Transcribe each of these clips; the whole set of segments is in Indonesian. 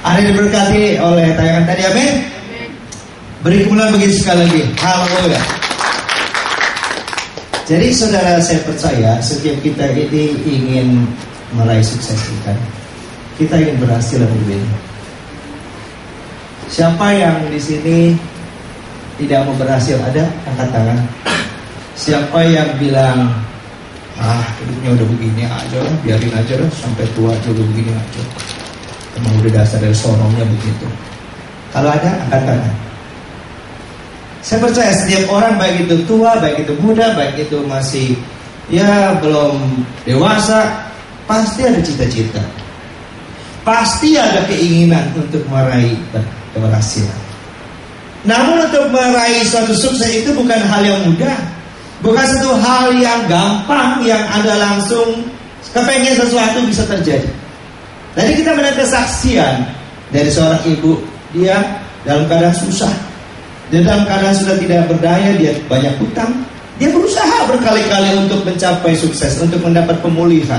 Ada yang diberkati oleh tayangan tadi, amin. Beri kemuliaan bagi sekali lagi, haleluya. Jadi saudara, saya percaya setiap kita ini ingin meraih sukses kita ingin berhasil dalam hidup ini. Siapa yang di sini tidak mau berhasil? Ada? Angkat tangan. Siapa yang bilang, hidupnya udah begini aja, biarin aja lah, sampai tua juga begini aja. Emang udah dasar dari sononya begitu. Kalau ada, angkat tangan. Saya percaya setiap orang, baik itu tua, baik itu muda, baik itu masih belum dewasa, pasti ada cita-cita, pasti ada keinginan untuk meraih keberhasilan. Namun untuk meraih suatu sukses itu bukan hal yang mudah, bukan satu hal yang gampang, yang Anda langsung kepengen sesuatu bisa terjadi. Tadi kita mendengar kesaksian dari seorang ibu, dia dalam keadaan susah, dia dalam keadaan sudah tidak berdaya, dia banyak hutang, dia berusaha berkali-kali untuk mencapai sukses, untuk mendapat pemulihan,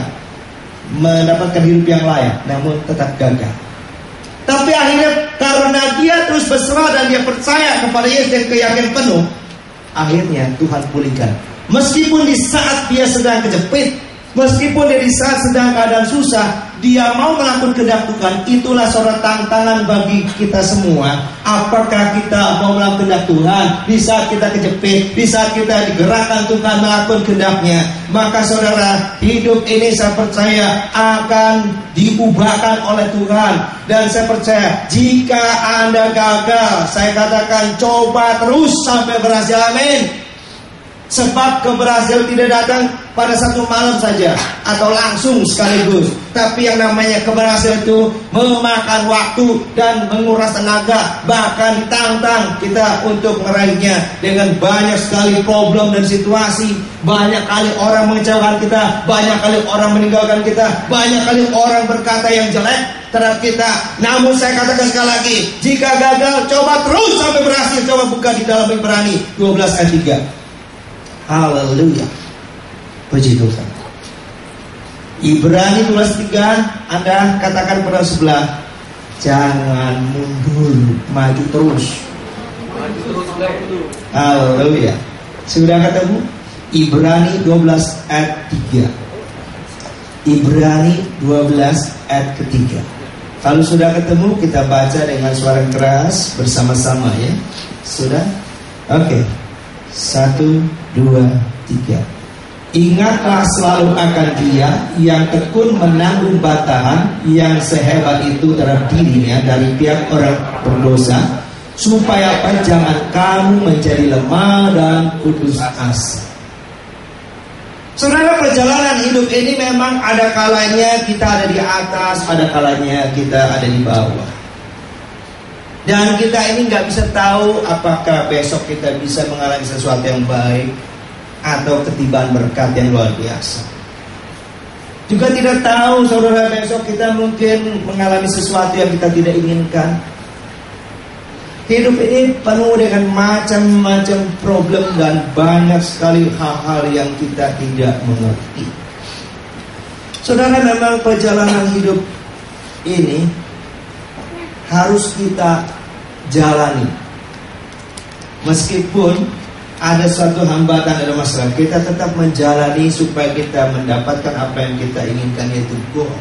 mendapatkan hidup yang layak, namun tetap gagal. Tapi akhirnya karena dia terus berserah dan dia percaya kepada Yesus dan keyakinan penuh, akhirnya Tuhan pulihkan. Meskipun di saat dia sedang kejepit, meskipun dia di saat sedang keadaan susah, dia mau melakukan kehendak Tuhan. Itulah seorang tantangan bagi kita semua. Apakah kita mau melakukan kehendak Tuhan di saat kita kejepit, di saat kita digerakkan Tuhan melakukan kehendaknya? Maka saudara, hidup ini saya percaya akan diubahkan oleh Tuhan. Dan saya percaya jika Anda gagal, saya katakan coba terus sampai berhasil, amin. Sebab keberhasilan tidak datang pada satu malam saja atau langsung sekaligus. Tapi yang namanya keberhasilan itu memakan waktu dan menguras tenaga, bahkan ditantang kita untuk meraihnya dengan banyak sekali problem dan situasi. Banyak kali orang mengecewakan kita, banyak kali orang meninggalkan kita, banyak kali orang berkata yang jelek terhadap kita. Namun saya katakan sekali lagi, jika gagal coba terus sampai berhasil. Coba buka di dalam Ibrani 12 ayat 3. Haleluya, puji Tuhan. Ibrani 12:3, Anda katakan pada sebelah, jangan mundur, maju terus. Haleluya. Sudah ketemu? Ibrani 12 ayat 3. Ibrani 12 ayat ketiga. Kalau sudah ketemu, kita baca dengan suara keras bersama-sama ya. Sudah? Oke. 1, 2, 3. Ingatlah selalu akan Dia yang tekun menanggung bantahan yang sehebat itu terhadap dirinya dari pihak orang berdosa, supaya jangan kamu menjadi lemah dan putus asa. Saudara, perjalanan hidup ini memang ada kalanya kita ada di atas, ada kalanya kita ada di bawah. Dan kita ini nggak bisa tahu apakah besok kita bisa mengalami sesuatu yang baik atau ketibaan berkat yang luar biasa. Juga tidak tahu saudara, besok kita mungkin mengalami sesuatu yang kita tidak inginkan. Hidup ini penuh dengan macam-macam problem dan banyak sekali hal-hal yang kita tidak mengerti. Saudara, memang perjalanan hidup ini harus kita jalani. Meskipun ada suatu hambatan dalam masalah, kita tetap menjalani supaya kita mendapatkan apa yang kita inginkan, yaitu goal.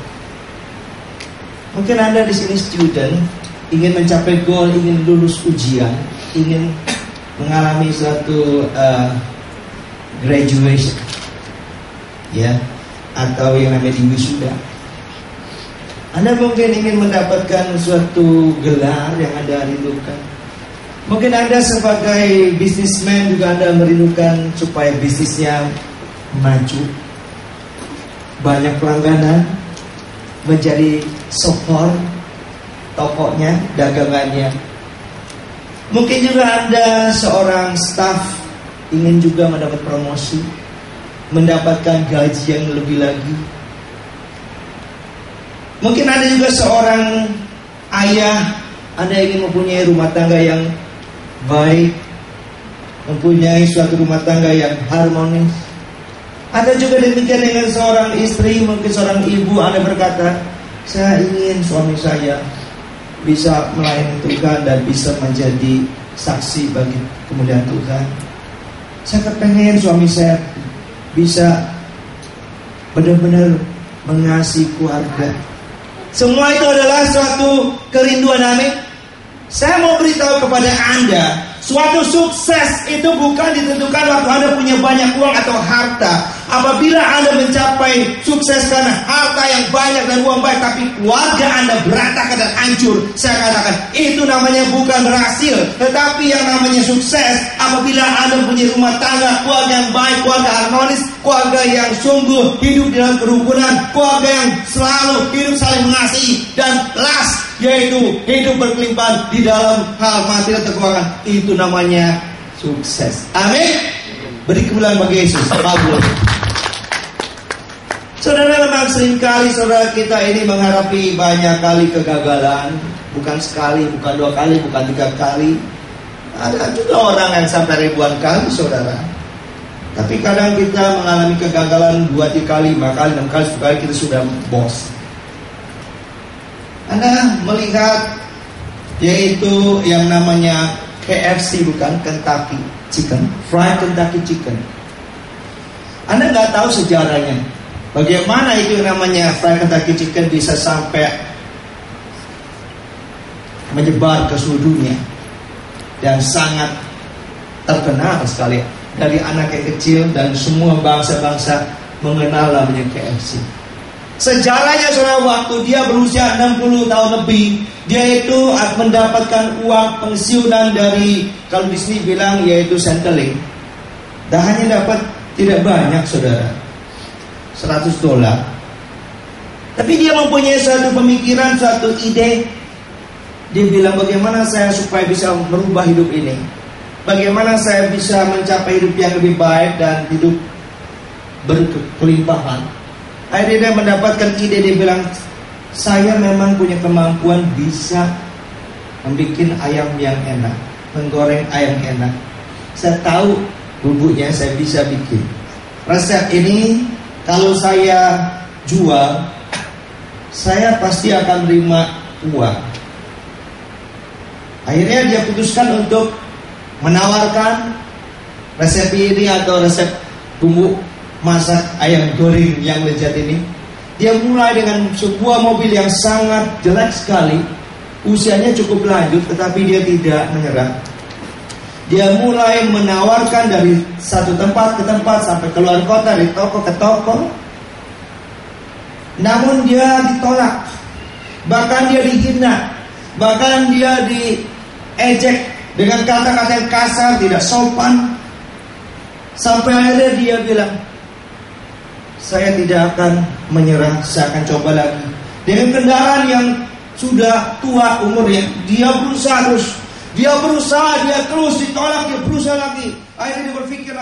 Mungkin Anda di sini student, ingin mencapai goal, ingin lulus ujian, ingin mengalami suatu graduation, ya, atau yang namanya wisuda. Anda mungkin ingin mendapatkan suatu gelar yang Anda rindukan. Mungkin Anda sebagai businessman juga Anda merindukan supaya bisnisnya maju, banyak pelangganan, menjadi support tokonya, dagangannya. Mungkin juga Anda seorang staff ingin juga mendapat promosi, mendapatkan gaji yang lebih lagi. Mungkin Anda juga seorang ayah, Anda ingin mempunyai rumah tangga yang baik, mempunyai suatu rumah tangga yang harmonis. Ada juga demikian dengan seorang istri, mungkin seorang ibu, Anda berkata, saya ingin suami saya bisa melayani Tuhan dan bisa menjadi saksi bagi kemuliaan Tuhan. Saya kepengen suami saya bisa benar-benar mengasihi keluarga. Semua itu adalah suatu kerinduan, amin. Saya mau beritahu kepada Anda, suatu sukses itu bukan ditentukan waktu Anda punya banyak uang atau harta. Apabila Anda mencapai sukses karena harta yang banyak dan uang banyak, tapi keluarga Anda berantakan dan hancur, saya katakan itu namanya bukan berhasil. Tetapi yang namanya sukses apabila Anda punya rumah tangga, keluarga yang baik, keluarga harmonis, keluarga yang sungguh hidup dalam kerukunan, keluarga yang selalu hidup saling mengasihi, dan last yaitu hidup berkelimpahan di dalam hal materi dan keuangan. Itu namanya sukses. Amin. Beri kemuliaan bagi Yesus. Bagus. Saudara, memang seringkali saudara kita ini menghadapi banyak kali kegagalan. Bukan sekali, bukan 2 kali, bukan 3 kali. Ada juga orang yang sampai ribuan kali, saudara. Tapi kadang kita mengalami kegagalan 2-3 kali, 5 kali, 6 kali, 10 kali kita sudah bos. Anda melihat yaitu yang namanya KFC, bukan, Kentucky Chicken, Fried Kentucky Chicken. Anda nggak tahu sejarahnya, bagaimana itu yang namanya Fried Kentucky Chicken bisa sampai menyebar ke seluruh dunia dan sangat terkenal sekali. Dari anak yang kecil dan semua bangsa-bangsa mengenal namanya KFC. Sejarahnya, saudara, waktu dia berusia 60 tahun lebih, dia itu mendapatkan uang pensiunan dari, kalau di sini bilang yaitu Centrelink. Dan hanya dapat tidak banyak, saudara, $100. Tapi dia mempunyai suatu pemikiran, suatu ide. Dia bilang, bagaimana saya supaya bisa merubah hidup ini? Bagaimana saya bisa mencapai hidup yang lebih baik dan hidup berkelimpahan? Akhirnya dia mendapatkan ide, dia bilang, saya memang punya kemampuan bisa membuat ayam yang enak, menggoreng ayam enak. Saya tahu bumbunya, saya bisa bikin. Resep ini kalau saya jual, saya pasti akan terima uang. Akhirnya dia putuskan untuk menawarkan resep ini atau resep bumbu masak ayam goreng yang lezat ini. Dia mulai dengan sebuah mobil yang sangat jelek sekali. Usianya cukup lanjut, tetapi dia tidak menyerah. Dia mulai menawarkan dari satu tempat ke tempat sampai keluar kota, dari toko ke toko. Namun dia ditolak. Bahkan dia dihina. Bahkan dia diejek dengan kata-kata yang kasar, tidak sopan. Sampai akhirnya dia bilang, saya tidak akan menyerah, saya akan coba lagi. Dengan kendaraan yang sudah tua umurnya, dia berusaha terus. Dia berusaha, dia terus ditolak, dia berusaha lagi. Akhirnya dia berpikir,